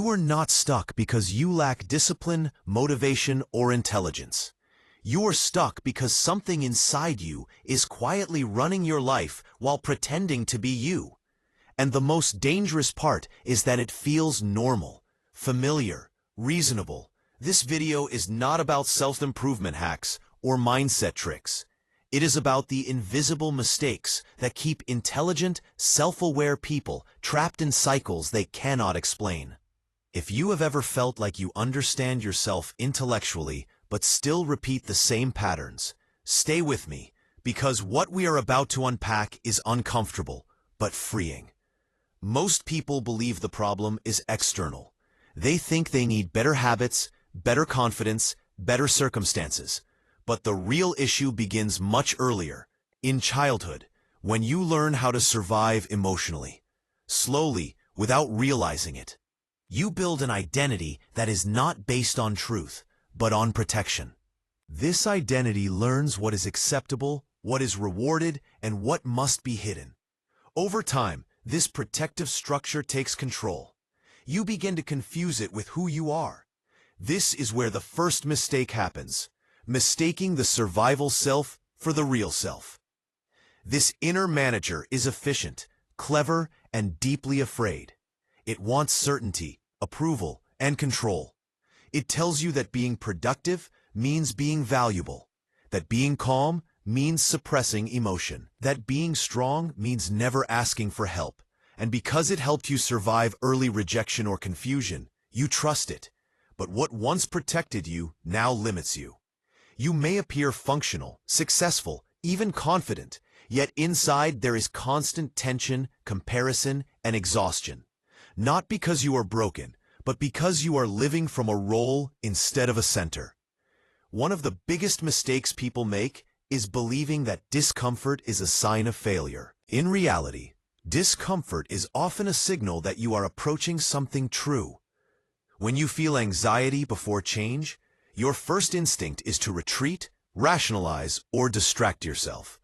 You are not stuck because you lack discipline, motivation, or intelligence. You are stuck because something inside you is quietly running your life while pretending to be you. And the most dangerous part is that it feels normal, familiar, reasonable. This video is not about self-improvement hacks or mindset tricks. It is about the invisible mistakes that keep intelligent, self-aware people trapped in cycles they cannot explain. If you have ever felt like you understand yourself intellectually but still repeat the same patterns, stay with me, because what we are about to unpack is uncomfortable but freeing. Most people believe the problem is external. They think they need better habits, better confidence, better circumstances. But the real issue begins much earlier, in childhood, when you learn how to survive emotionally. Slowly, without realizing it. You build an identity that is not based on truth, but on protection. This identity learns what is acceptable, what is rewarded, and what must be hidden. Over time, this protective structure takes control. You begin to confuse it with who you are. This is where the first mistake happens. Mistaking the survival self for the real self. This inner manager is efficient, clever, and deeply afraid. It wants certainty, approval, and control. It tells you that being productive means being valuable, that being calm means suppressing emotion, that being strong means never asking for help. And because it helped you survive early rejection or confusion, you trust it. But what once protected you now limits you. You may appear functional, successful, even confident, yet inside there is constant tension, comparison, and exhaustion. Not because you are broken, but because you are living from a role instead of a center. One of the biggest mistakes people make is believing that discomfort is a sign of failure. In reality, discomfort is often a signal that you are approaching something true. When you feel anxiety before change, your first instinct is to retreat, rationalize, or distract yourself.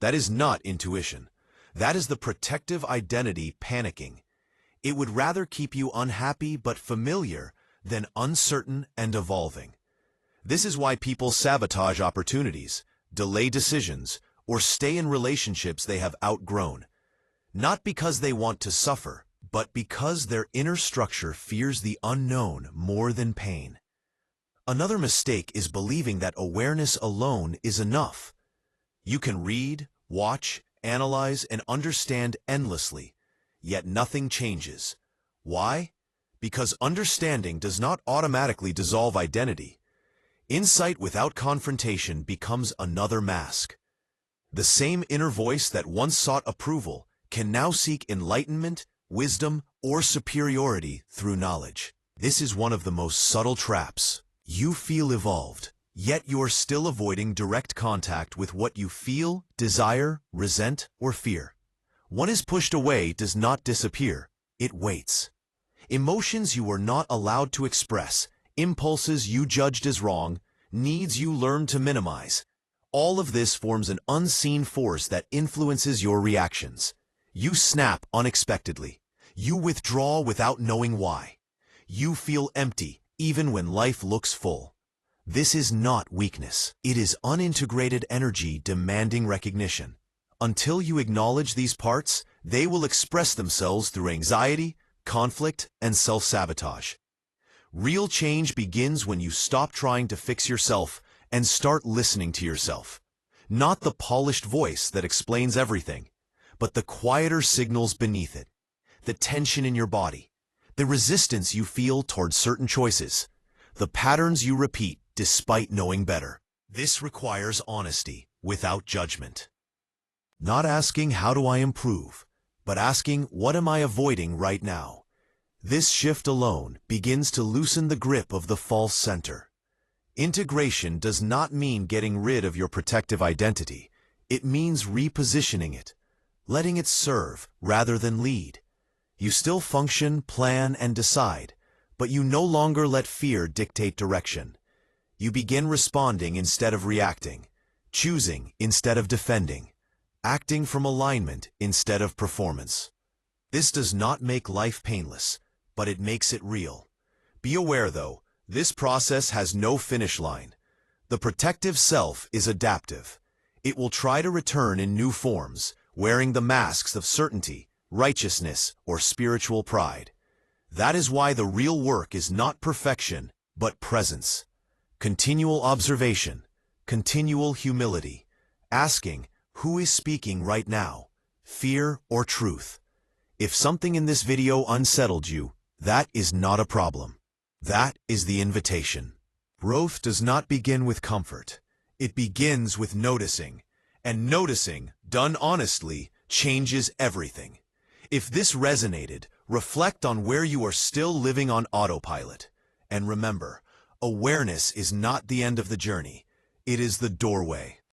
That is not intuition. That is the protective identity panicking. It would rather keep you unhappy but familiar than uncertain and evolving. This is why people sabotage opportunities, delay decisions, or stay in relationships they have outgrown. Not because they want to suffer, but because their inner structure fears the unknown more than pain. Another mistake is believing that awareness alone is enough. You can read, watch, analyze, and understand endlessly, yet nothing changes. Why? Because understanding does not automatically dissolve identity. Insight without confrontation becomes another mask. The same inner voice that once sought approval can now seek enlightenment, wisdom, or superiority through knowledge. This is one of the most subtle traps. You feel evolved, yet you're still avoiding direct contact with what you feel, desire, resent, or fear. What is pushed away does not disappear, it waits. Emotions you were not allowed to express, impulses you judged as wrong, needs you learned to minimize. All of this forms an unseen force that influences your reactions. You snap unexpectedly. You withdraw without knowing why. You feel empty, even when life looks full. This is not weakness. It is unintegrated energy demanding recognition. Until you acknowledge these parts, they will express themselves through anxiety, conflict, and self-sabotage. Real change begins when you stop trying to fix yourself and start listening to yourself. Not the polished voice that explains everything, but the quieter signals beneath it. The tension in your body, the resistance you feel towards certain choices, the patterns you repeat despite knowing better. This requires honesty without judgment. Not asking, how do I improve, but asking, what am I avoiding right now? This shift alone begins to loosen the grip of the false center. Integration does not mean getting rid of your protective identity. It means repositioning it, letting it serve rather than lead. You still function, plan, and decide, but you no longer let fear dictate direction. You begin responding instead of reacting, choosing instead of defending, acting from alignment instead of performance. This does not make life painless, but it makes it real. Be aware, though, this process has no finish line. The protective self is adaptive. It will try to return in new forms, wearing the masks of certainty, righteousness, or spiritual pride. That is why the real work is not perfection, but presence. Continual observation, continual humility, asking, who is speaking right now, fear or truth? If something in this video unsettled you, that is not a problem. That is the invitation. Growth does not begin with comfort. It begins with noticing, and noticing, done honestly, changes everything. If this resonated, reflect on where you are still living on autopilot. And remember, awareness is not the end of the journey. It is the doorway.